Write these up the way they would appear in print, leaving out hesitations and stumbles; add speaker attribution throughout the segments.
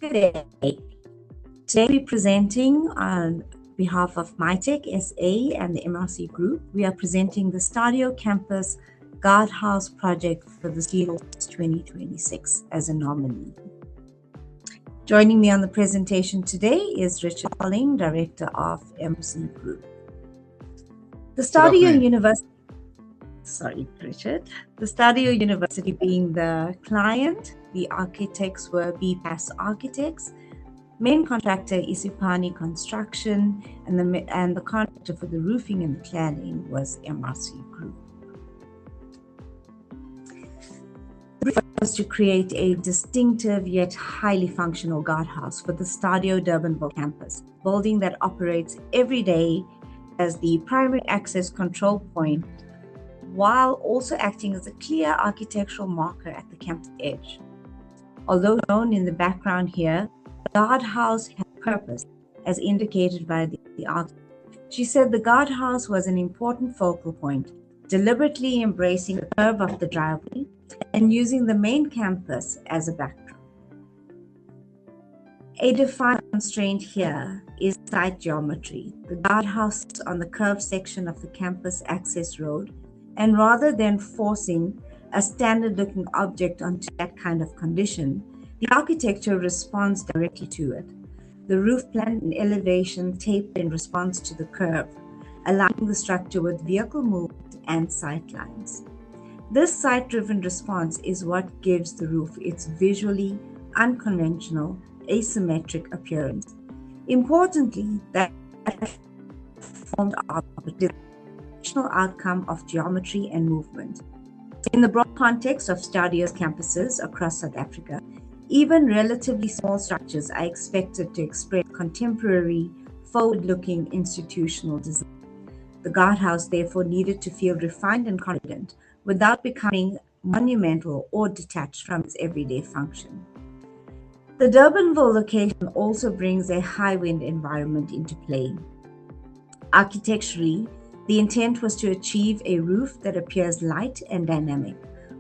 Speaker 1: Good day. Today we're presenting on behalf of MyTech SA and the MRC Group. We are presenting the Stadio Campus Gatehouse project for the Steel Awards 2026 as a nominee. Joining me on the presentation today is Richard Holling, Director of MRC Group. The Stadio University, The Stadio University being the client, the architects were BPAS Architects, main contractor Isipani Construction, and the contractor for the roofing and the cladding was MRC Group. The brief was to create a distinctive yet highly functional guardhouse for the Stadio Durbanville campus, building that operates every day as the primary access control point, while also acting as a clear architectural marker at the campus edge. Although shown in the background here, the guardhouse had purpose, as indicated by the architect. She said the guardhouse was an important focal point, deliberately embracing the curve of the driveway and using the main campus as a backdrop. A defined constraint here is site geometry. The guardhouse is on the curved section of the campus access road, and rather than forcing a standard-looking object onto that kind of condition, the architecture responds directly to it. The roof plan and elevation taper in response to the curve, aligning the structure with vehicle movement and sight lines. This site-driven response is what gives the roof its visually unconventional, asymmetric appearance. Importantly, that formed the outcome of geometry and movement. In the broad context of Stadio's campuses across South Africa, even relatively small structures are expected to express contemporary, forward-looking institutional design. The guardhouse therefore needed to feel refined and confident without becoming monumental or detached from its everyday function. The Durbanville location also brings a high wind environment into play. Architecturally, the intent was to achieve a roof that appears light and dynamic,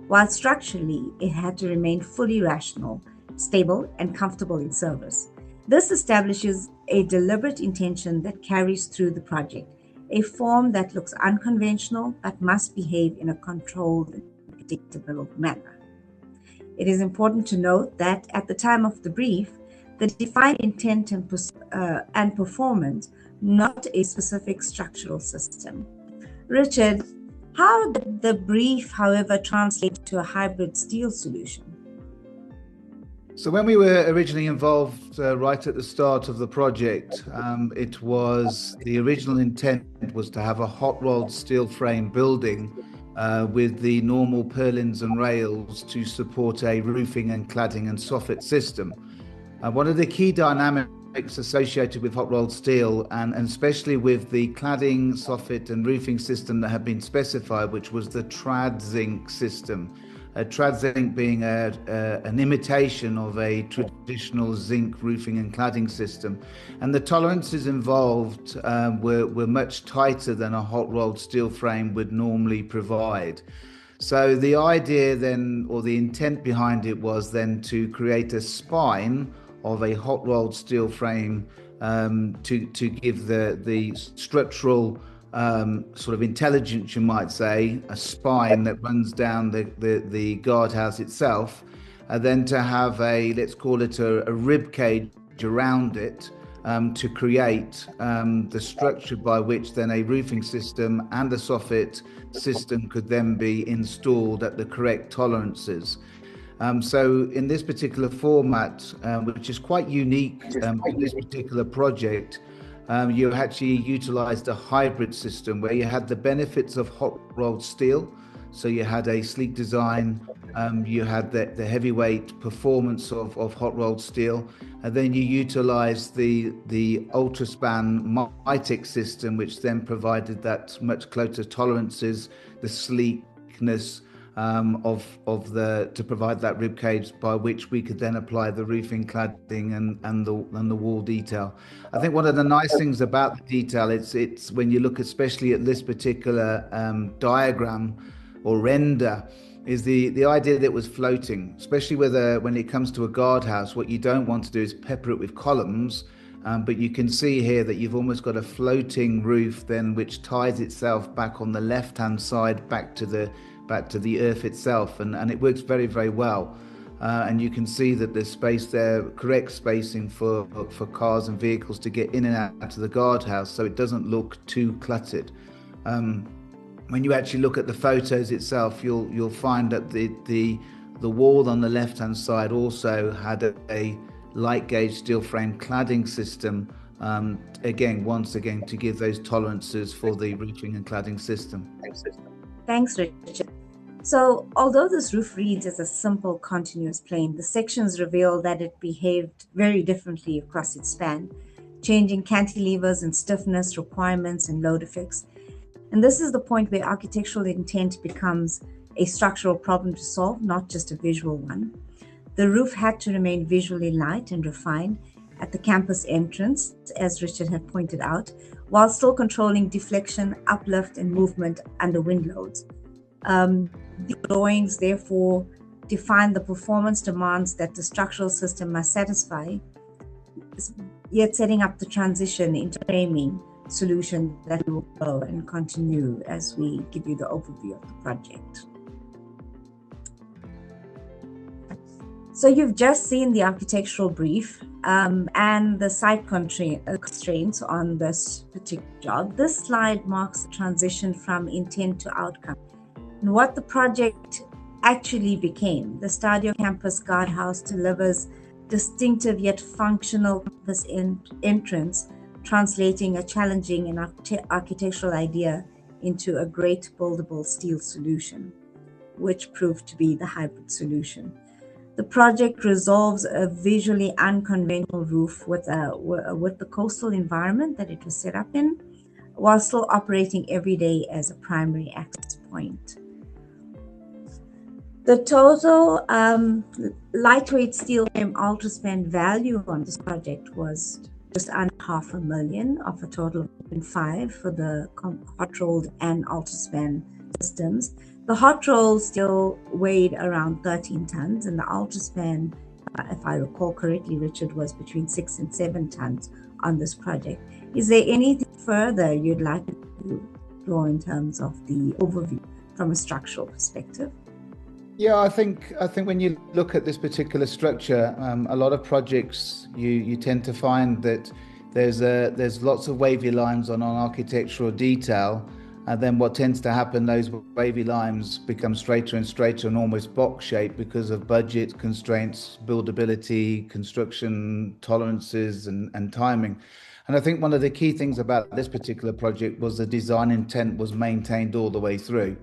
Speaker 1: while structurally it had to remain fully rational, stable, and comfortable in service. This establishes a deliberate intention that carries through the project, a form that looks unconventional but must behave in a controlled and predictable manner. It is important to note that at the time of the brief, the defined intent and performance, not a specific structural system. Richard, how did the brief, however, translate to a hybrid steel solution?
Speaker 2: So when we were originally involved right at the start of the project, the original intent was to have a hot rolled steel frame building with the normal purlins and rails to support a roofing and cladding and soffit system. One of the key dynamics associated with hot rolled steel and especially with the cladding, soffit and roofing system that had been specified, which was the trad zinc system. Trad zinc being an imitation of a traditional zinc roofing and cladding system. And the tolerances involved were much tighter than a hot rolled steel frame would normally provide. So the idea then, or the intent behind it, was then to create a spine of a hot rolled steel frame to give the structural sort of intelligence, you might say, a spine that runs down the guardhouse itself, and then to have let's call it a rib cage around it to create the structure by which then a roofing system and a soffit system could then be installed at the correct tolerances. So in this particular format, which is quite unique for this particular project, you actually utilized a hybrid system where you had the benefits of hot rolled steel. So you had a sleek design, you had the heavyweight performance of hot rolled steel, and then you utilized the Ultraspan MyTech system, which then provided that much closer tolerances, the sleekness, to provide that rib cage by which we could then apply the roofing, cladding and the wall detail. I think one of the nice things about the detail, it's when you look especially at this particular diagram or render, is the idea that it was floating, especially when it comes to a guardhouse. What you don't want to do is pepper it with columns, but you can see here that you've almost got a floating roof then, which ties itself back on the left-hand side back to the earth itself, and it works very, very well. And you can see that there's space there, correct spacing for cars and vehicles to get in and out to the guardhouse, so it doesn't look too cluttered. When you actually look at the photos itself, you'll find that the wall on the left-hand side also had a light gauge steel frame cladding system, once again to give those tolerances for the roofing and cladding system.
Speaker 1: Thanks, Richard. So, although this roof reads as a simple continuous plane, the sections reveal that it behaved very differently across its span, changing cantilevers and stiffness requirements and load effects. And this is the point where architectural intent becomes a structural problem to solve, not just a visual one. The roof had to remain visually light and refined at the campus entrance, as Richard had pointed out, while still controlling deflection, uplift, and movement under wind loads. The drawings therefore define the performance demands that the structural system must satisfy, yet setting up the transition into framing solution that will go and continue as we give you the overview of the project. So you've just seen the architectural brief and the site constraints on this particular job. This slide marks the transition from intent to outcome and what the project actually became. The Stadio campus guardhouse delivers distinctive yet functional campus entrance, translating a challenging and architectural idea into a great buildable steel solution, which proved to be the hybrid solution. The project resolves a visually unconventional roof with the coastal environment that it was set up in, while still operating every day as a primary access point. The total lightweight steel frame ultraspan value on this project was just under $500,000 of a total of $5 million for the hot rolled and ultraspan systems. The hot roll still weighed around 13 tons, and the ultraspan, if I recall correctly, Richard, was between 6 and 7 tons on this project. Is there anything further you'd like to draw in terms of the overview from a structural perspective?
Speaker 2: Yeah, I think when you look at this particular structure, a lot of projects you tend to find that there's lots of wavy lines on architectural detail, and then what tends to happen, those wavy lines become straighter and straighter and almost box shaped because of budget constraints, buildability, construction tolerances, and timing. And I think one of the key things about this particular project was the design intent was maintained all the way through.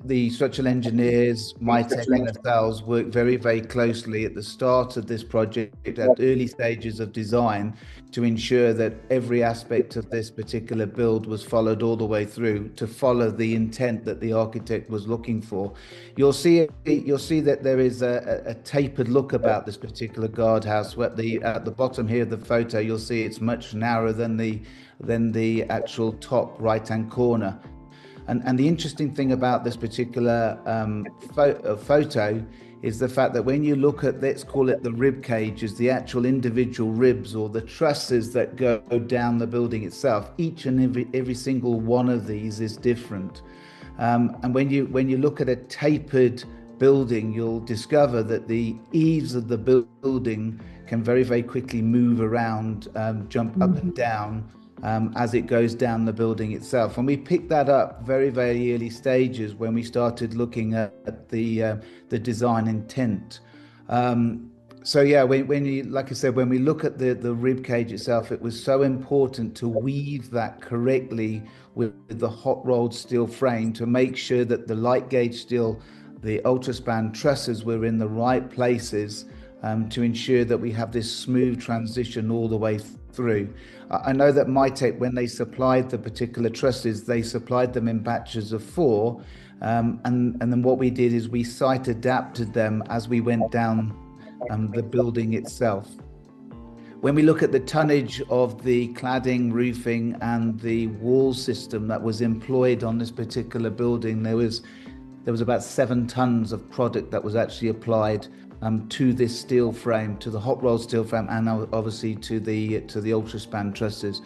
Speaker 2: The structural engineers, MITEC and ourselves worked very, very closely at the start of this project, at early stages of design, to ensure that every aspect of this particular build was followed all the way through to follow the intent that the architect was looking for. You'll see that there is a tapered look about this particular guardhouse. At the bottom here of the photo, you'll see it's much narrower than the actual top right-hand corner. And the interesting thing about this particular photo is the fact that when you look at, let's call it the rib cages, the actual individual ribs or the trusses that go down the building itself, each and every single one of these is different. And when you look at a tapered building, you'll discover that the eaves of the building can very, very quickly move around, jump up and down, as it goes down the building itself. And we picked that up very, very early stages when we started looking at the design intent. So yeah, when you, like I said, when we look at the rib cage itself, it was so important to weave that correctly with the hot rolled steel frame to make sure that the light gauge steel, the ultraspan trusses were in the right places, to ensure that we have this smooth transition all the way through. I know that MITEC, when they supplied the particular trusses, they supplied them in batches of 4, and then what we did is we site adapted them as we went down the building itself. When we look at the tonnage of the cladding, roofing and the wall system that was employed on this particular building, there was there was about 7 tons of product that was actually applied to this steel frame, to the hot rolled steel frame, and obviously to the ultraspan trusses.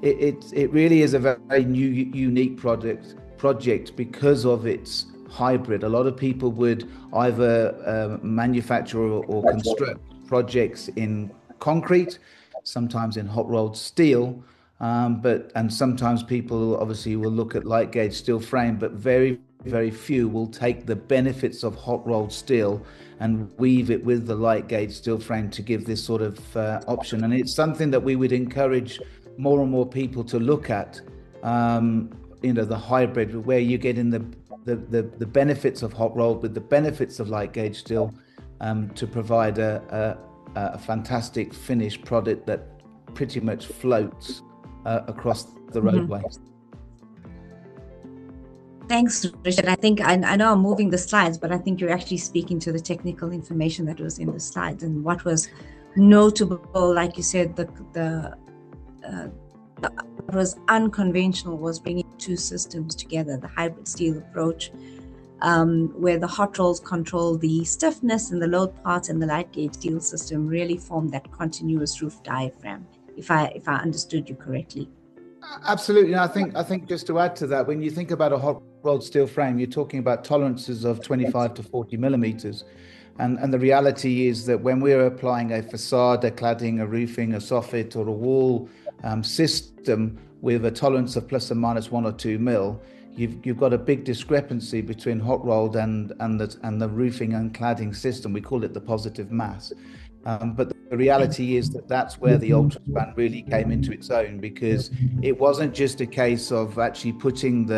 Speaker 2: It really is a very new, unique project because of its hybrid. A lot of people would either manufacture or construct projects in concrete, sometimes in hot rolled steel, and sometimes people obviously will look at light gauge steel frame, but very few will take the benefits of hot rolled steel and weave it with the light gauge steel frame to give this sort of option. And it's something that we would encourage more and more people to look at, the hybrid, where you're getting the benefits of hot rolled with the benefits of light gauge steel, to provide a fantastic finished product that pretty much floats across the roadway.
Speaker 1: Thanks, Richard. I think I know I'm moving the slides, but I think you're actually speaking to the technical information that was in the slides. And what was notable, like you said, what was unconventional was bringing two systems together, the hybrid steel approach, where the hot rolls control the stiffness and the load parts, and the light gauge steel system really formed that continuous roof diaphragm, if I understood you correctly.
Speaker 2: Absolutely. And I think just to add to that, when you think about a hot rolled steel frame, you're talking about tolerances of 25 to 40 millimeters. And the reality is that when we're applying a facade, a cladding, a roofing, a soffit, or a wall system with a tolerance of plus or minus 1 or 2 mil, you've got a big discrepancy between hot rolled and the roofing and cladding system. We call it the positive mass. But the reality is that that's where the ultraspan really came into its own, because it wasn't just a case of actually putting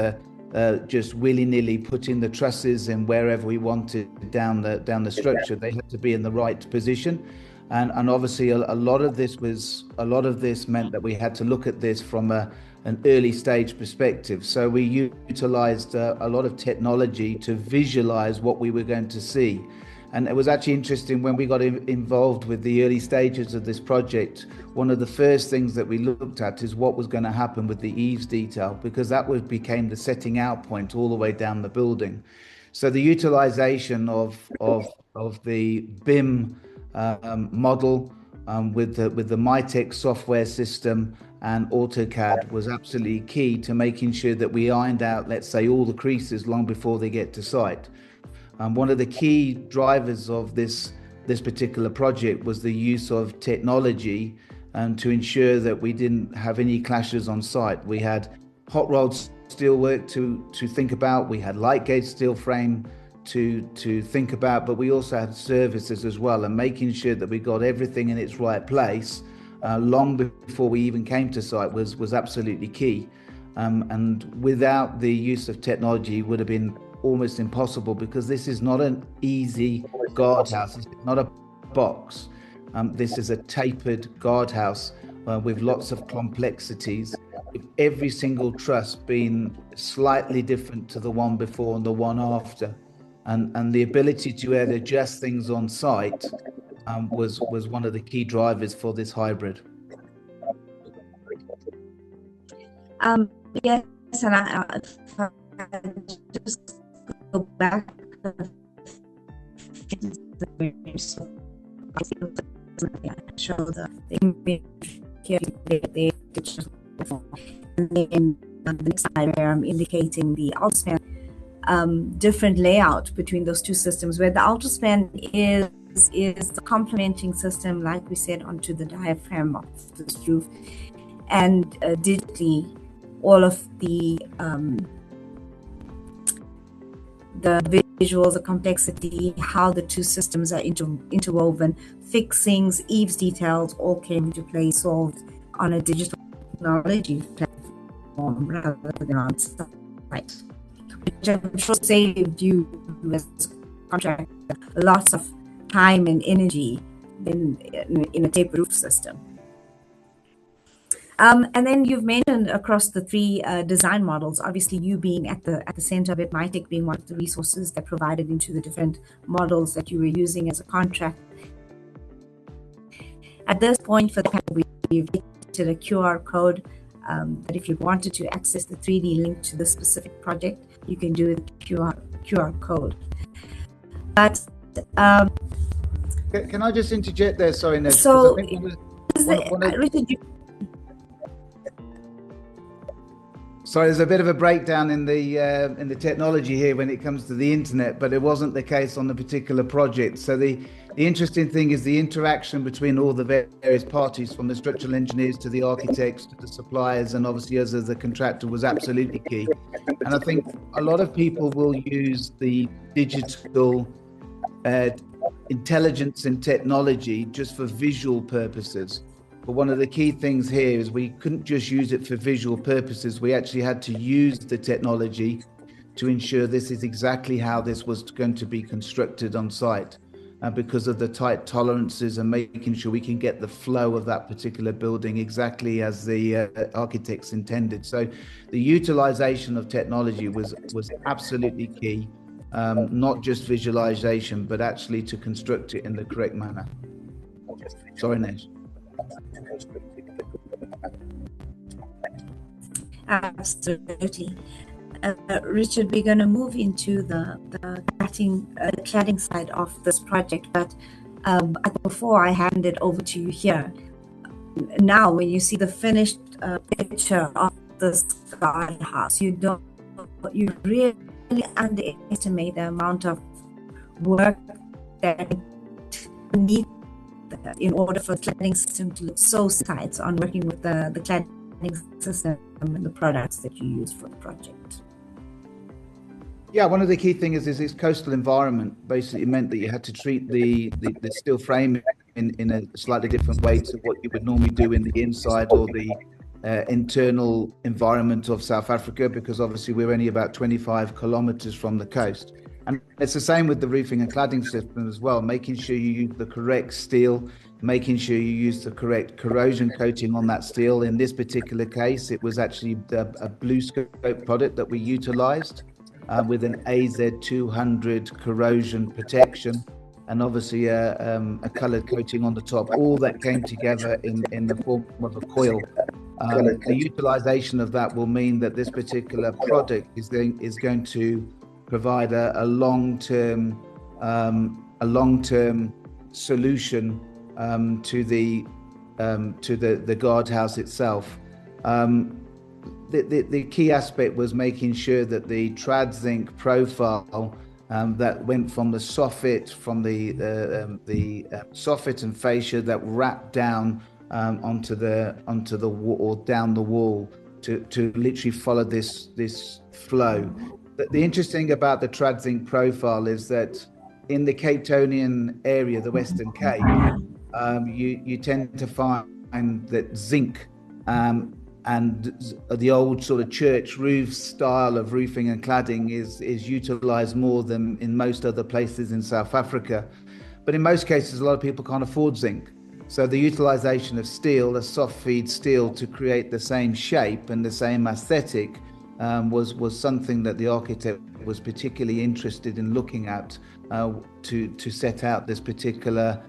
Speaker 2: just willy-nilly putting the trusses in wherever we wanted down the structure. They had to be in the right position, and obviously a lot of this meant that we had to look at this from an early stage perspective. So we utilized a lot of technology to visualize what we were going to see. And it was actually interesting when we got involved with the early stages of this project. One of the first things that we looked at is what was going to happen with the eaves detail, because that became the setting out point all the way down the building. So the utilization of the BIM model with the MyTech software system and AutoCAD was absolutely key to making sure that we ironed out, let's say, all the creases long before they get to site. One of the key drivers of this particular project was the use of technology to ensure that we didn't have any clashes on site. We had hot rolled steel work to think about, we had light gauge steel frame to think about, but we also had services as well, and making sure that we got everything in its right place long before we even came to site was absolutely key. And without the use of technology, it would have been almost impossible, because this is not an easy guardhouse. It's not a box. This is a tapered guardhouse with lots of complexities, with every single truss being slightly different to the one before and the one after. And the ability to adjust things on site was one of the key drivers for this hybrid.
Speaker 1: Yes, and I just go back show the image here, the next slide where I'm indicating the ultraspan different layout between those two systems, where the ultraspan is the complementing system, like we said, onto the diaphragm of this roof, and digitally all of the visuals, the complexity, how the two systems are interwoven, fixings, eaves details, all came into play, solved on a digital technology platform rather than on site, which I'm sure saved you as a contractor lots of time and energy in a tape roof system. And then you've mentioned across the three design models, obviously you being at the center of it, MyTech being one of the resources that provided into the different models that you were using as a contract. At this point, for the category, we've created a QR code that if you wanted to access the 3D link to the specific project, you can do the QR QR code. But
Speaker 2: Can I just interject there? Sorry, Ned.
Speaker 1: so,
Speaker 2: I think
Speaker 1: Richard,
Speaker 2: sorry, there's a bit of a breakdown in the technology here when it comes to the internet, but it wasn't the case on the particular project. So the interesting thing is the interaction between all the various parties, from the structural engineers to the architects to the suppliers, and obviously us as a contractor, was absolutely key. And I think a lot of people will use the digital intelligence and technology just for visual purposes. But one of the key things here is we couldn't just use it for visual purposes. We actually had to use the technology to ensure this is exactly how this was going to be constructed on site, because of the tight tolerances and making sure we can get the flow of that particular building exactly as the architects intended. So the utilization of technology was absolutely key, not just visualization, but actually to construct it in the correct manner. Sorry, Nesh.
Speaker 1: Absolutely. Richard, we're going to move into the cladding side of this project, but before I hand it over to you here, now when you see the finished picture of this guardhouse, you really underestimate the amount of work that needs in order for the cladding system to look so tight on working with the cladding system and the products that you use for the project.
Speaker 2: Yeah, one of the key things is its coastal environment basically meant that you had to treat the steel frame in a slightly different way to what you would normally do in the inside or the internal environment of South Africa, because obviously we're only about 25 kilometers from the coast. And it's the same with the roofing and cladding system as well, making sure you use the correct steel, making sure you use the correct corrosion coating on that steel. In this particular case, it was actually a blue scope product that we utilized with an AZ200 corrosion protection, and obviously a colored coating on the top. All that came together in the form of a coil. The utilization of that will mean that this particular product is going to provide a long-term solution to the guardhouse itself. The key aspect was making sure that the trad zinc profile that went from the soffit, soffit and fascia that wrapped down onto the wall or down the wall to literally follow this flow. The interesting about the trad zinc profile is that in the Capetonian area, the Western Cape, you tend to find that zinc and the old sort of church roof style of roofing and cladding is utilized more than in most other places in South Africa. But in most cases, a lot of people can't afford zinc. So the utilization of steel, a soft feed steel, to create the same shape and the same aesthetic was something that the architect was particularly interested in looking at to set out this particular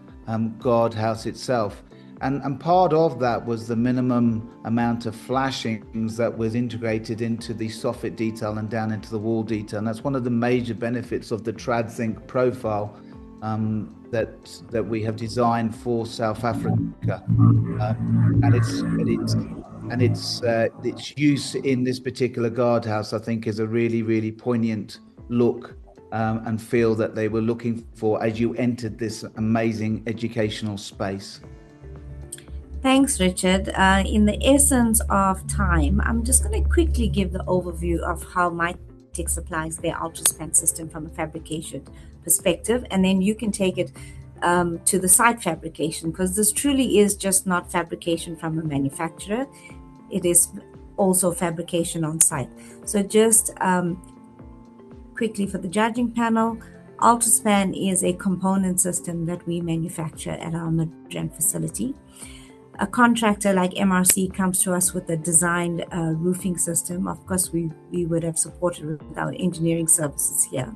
Speaker 2: guardhouse itself. And part of that was the minimum amount of flashings that was integrated into the soffit detail and down into the wall detail. And that's one of the major benefits of the trad zinc profile that we have designed for South Africa, and its use in this particular guardhouse, I think, is a really, really poignant look and feel that they were looking for as you entered this amazing educational space.
Speaker 1: Thanks, Richard. In the essence of time, I'm just going to quickly give the overview of how Mytech supplies their UltraSpan system from a fabrication perspective, and then you can take it to the site fabrication, because this truly is just not fabrication from a manufacturer. It is also fabrication on site. So just quickly for the judging panel, UltraSpan is a component system that we manufacture at our Midrand facility. A contractor like MRC comes to us with a designed roofing system. Of course, we would have supported with our engineering services here.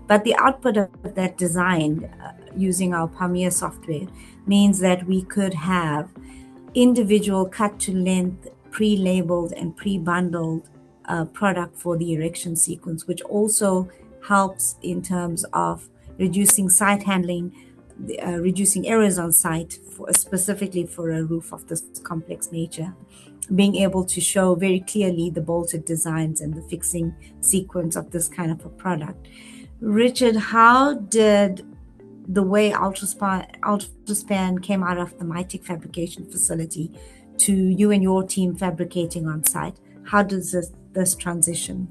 Speaker 1: But the output of that design using our Pamir software means that we could have individual cut to length, pre-labeled and pre-bundled product for the erection sequence, which also helps in terms of reducing site handling, reducing errors on site, specifically for a roof of this complex nature, being able to show very clearly the bolted designs and the fixing sequence of this kind of a product. Richard, how did the way Ultraspan came out of the MITEC fabrication facility to you and your team fabricating on site, how does this transition?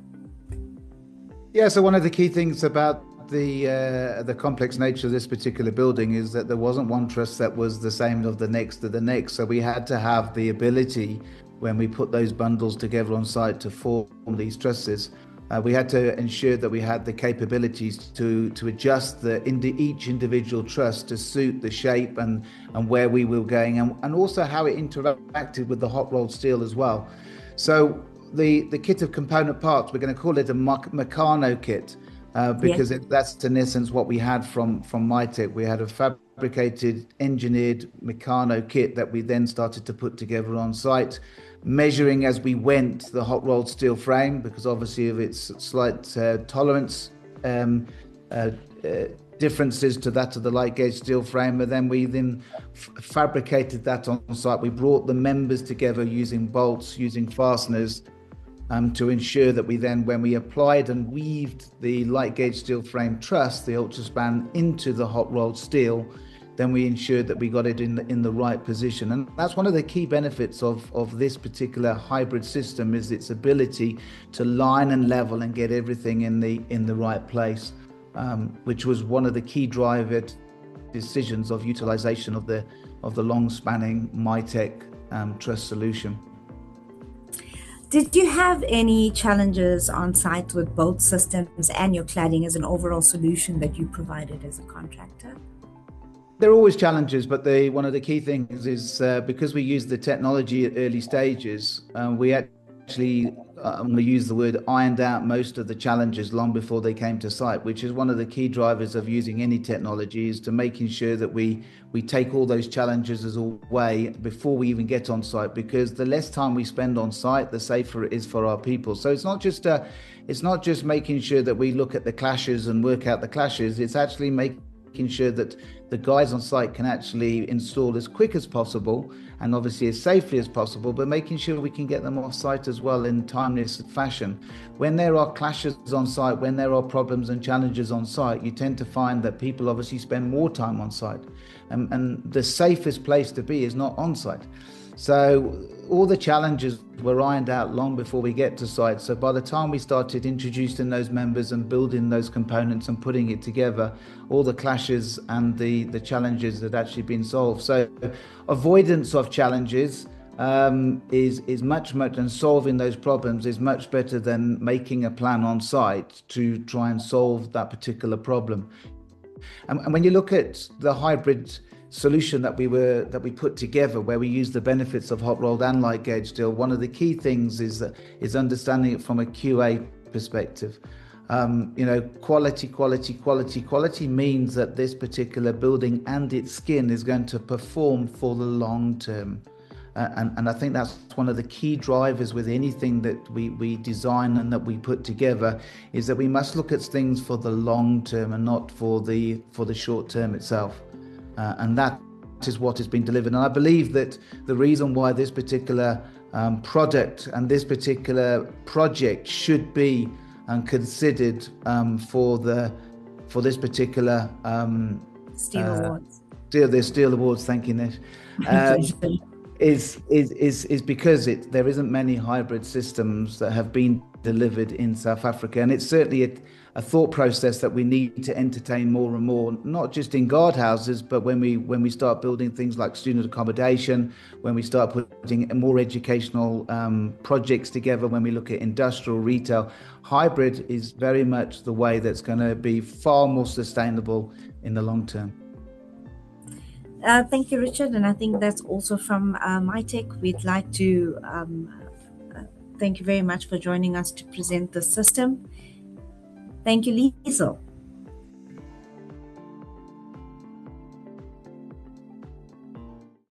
Speaker 2: Yeah, so one of the key things about the complex nature of this particular building is that there wasn't one truss that was the same of the next to the next. So we had to have the ability, when we put those bundles together on site to form these trusses, we had to ensure that we had the capabilities to adjust each individual truss to suit the shape and where we were going, and also how it interacted with the hot rolled steel as well. So the kit of component parts, we're going to call it a Meccano kit, because that's in essence what we had from MITEC. We had a fabricated, engineered Meccano kit that we then started to put together on site, measuring as we went the hot rolled steel frame, because obviously of its slight tolerance differences to that of the light gauge steel frame. But then we fabricated that on site. We brought the members together using bolts, using fasteners, to ensure that we then, when we applied and weaved the light gauge steel frame truss, the Ultraspan, into the hot rolled steel, then we ensured that we got it in the right position. And that's one of the key benefits of this particular hybrid system, is its ability to line and level and get everything in the right place, which was one of the key driver decisions of utilization of the long spanning MITEC truss solution.
Speaker 1: Did you have any challenges on site with both systems and your cladding as an overall solution that you provided as a contractor?
Speaker 2: There are always challenges, but one of the key things is because we use the technology at early stages, we actually, I'm going to use the word, ironed out most of the challenges long before they came to site, which is one of the key drivers of using any technology, is to making sure that we take all those challenges away before we even get on site, because the less time we spend on site, the safer it is for our people. So it's not just making sure that we look at the clashes and work out the clashes, it's actually making sure that the guys on site can actually install as quick as possible and obviously as safely as possible, but making sure we can get them off site as well in timely fashion. When there are clashes on site, when there are problems and challenges on site, you tend to find that people obviously spend more time on site, and the safest place to be is not on site. So all the challenges were ironed out long before we get to site. So by the time we started introducing those members and building those components and putting it together, all the clashes and the challenges had actually been solved. So avoidance of challenges is much, and solving those problems is much better than making a plan on site to try and solve that particular problem. And when you look at the hybrid solution that we put together, where we use the benefits of hot rolled and light gauge steel, one of the key things is understanding it from a QA perspective. Quality means that this particular building and its skin is going to perform for the long term. And I think that's one of the key drivers with anything that we design and that we put together, is that we must look at things for the long term and not for the short term itself. And that is what has been delivered. And I believe that the reason why this particular product and this particular project should be considered for this particular
Speaker 1: Steel Awards.
Speaker 2: The Steel Awards, thank you, Nish. Is because there isn't many hybrid systems that have been delivered in South Africa, and it's certainly a thought process that we need to entertain more and more, not just in guardhouses, but when we start building things like student accommodation, when we start putting more educational projects together, when we look at industrial retail. Hybrid is very much the way that's going to be far more sustainable in the long term.
Speaker 1: Thank you, Richard. And I think that's also from MITEC. We'd like to thank you very much for joining us to present the system. Thank you, Liesel.